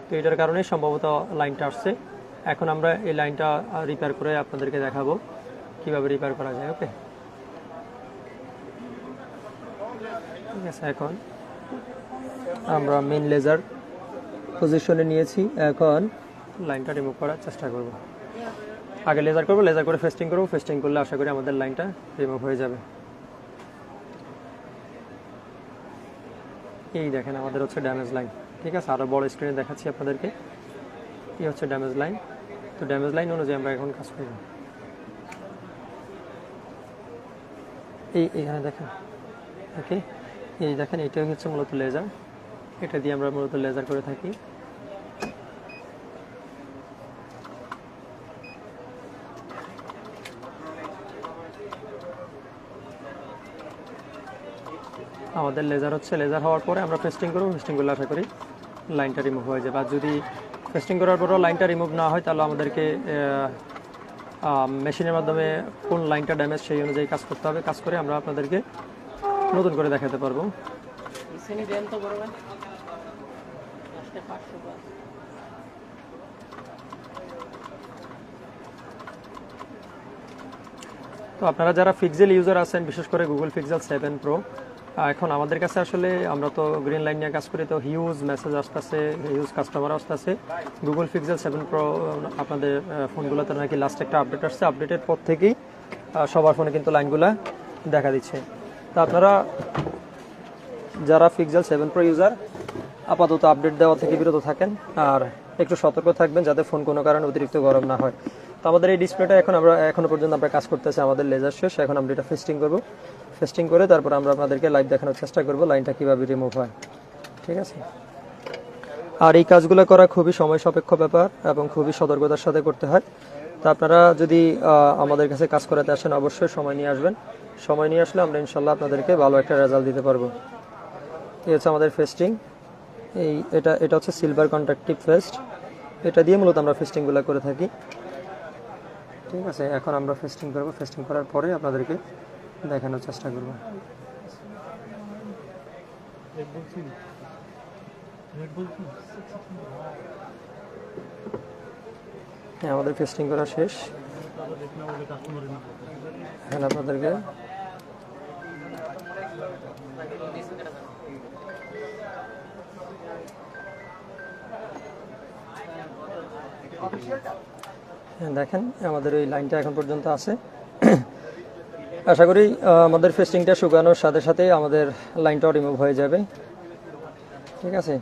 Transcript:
তো এটার কারণে সম্ভবত লাইনটা আসছে। এখন আমরা এই লাইনটা রিপেয়ার করে আপনাদেরকে দেখাবো কিভাবে রিপেয়ার করা যায়। ওকে, ঠিক আছে। এখন আমরা মেইন লেজার পজিশনে নিয়েছি, এখন লাইনটা রিমুভ করার চেষ্টা করব। আগে লেজার করবো, লেজার করে ফেস্টিং করবো, ফেস্টিং করলে আশা করি আমাদের লাইনটা রিমুভ হয়ে যাবে। এই দেখেন আমাদের হচ্ছে ড্যামেজ লাইন, ঠিক আছে। আরও বড় স্ক্রিনে দেখাচ্ছি আপনাদেরকে। এই হচ্ছে ড্যামেজ লাইন। তো ড্যামেজ লাইন অনুযায়ী আমরা এখন কাজ করব। এইখানে দেখেন, ওকে, এই দেখেন এইটা হচ্ছে মূলত লেজার, এটা দিয়ে আমরা মূলত লেজার করে থাকি। আমাদের লেজার হচ্ছে, লেজার হওয়ার পরে আমরা ফেস্টিং করবো, ফেস্টিং করলে আশা করি লাইনটা রিমুভ হয়ে যাবে। আর যদি ফেস্টিং করার পরেও লাইনটা রিমুভ না হয় তাহলে আমাদেরকে মেশিনের মাধ্যমে কোন লাইনটা ড্যামেজ সেই অনুযায়ী কাজ করতে হবে। কাজ করে আমরা আপনাদেরকে নতুন করে দেখাতে পারবো। তো আপনারা যারা পিক্সেল ইউজার আছেন, বিশেষ করে গুগল পিক্সেল 7 প্রো, এখন আমাদের কাছে আসলে আমরা তো গ্রিন লাইন নিয়ে কাজ করি, তো হিউজ মেসেজ আসতেছে, হিউজ কাস্টমার আসতেছে। গুগল পিক্সেল 7 প্রো আপনাদের ফোনগুলোতে নাকি লাস্ট একটা আপডেট আসছে, আপডেটের পর থেকেই সবার ফোনে কিন্তু লাইনগুলো দেখা দিচ্ছে। তো আপনারা যারা পিক্সেল 7 প্রো ইউজার আপাতত আপডেট দেওয়া থেকে বিরত থাকেন আর একটু সতর্ক থাকবেন যাতে ফোন কোনো কারণে অতিরিক্ত গরম না হয়। তো আমাদের এই ডিসপ্লেটা এখনো পর্যন্ত আমরা কাজ করতেছি, আমাদের লেজার শেষ। এখন আমরা এটা ফেস্টিং করব, ফেস্টিং করে তারপর আমরা আপনাদেরকে লাইভ দেখানোর চেষ্টা করব লাইনটা কীভাবে রিমুভ হয়, ঠিক আছে। আর এই কাজগুলো করা খুবই সময় সাপেক্ষ ব্যাপার এবং খুবই সতর্কতার সাথে করতে হয়। তো আপনারা যদি আমাদের কাছে কাজ করাতে আসেন অবশ্যই সময় নিয়ে আসবেন। সময় নিয়ে আসলে আমরা ইনশাল্লাহ আপনাদেরকে ভালো একটা রেজাল্ট দিতে পারবো। এই হচ্ছে আমাদের ফেস্টিং। এটা হচ্ছে সিলভার কন্ট্রাক্টিভ ফেস্ট, এটা দিয়ে মূলত আমরা ফেস্টিংগুলো করে থাকি, ঠিক আছে। এখন আমরা ফেস্টিং করব, ফেস্টিং করার পরে আপনাদেরকে দেখানোর চেষ্টা করব। হ্যাঁ, আমাদের ফেস্টিং করা শেষ। এখন আপনাদেরকে দেখেন আমাদের এই লাইনটা এখন পর্যন্ত আছে। আশা করি আমাদের ফেস্টিংটা শুকানোর সাথে সাথে আমাদের লাইনটাও রিমুভ হয়ে যাবে, ঠিক আছে।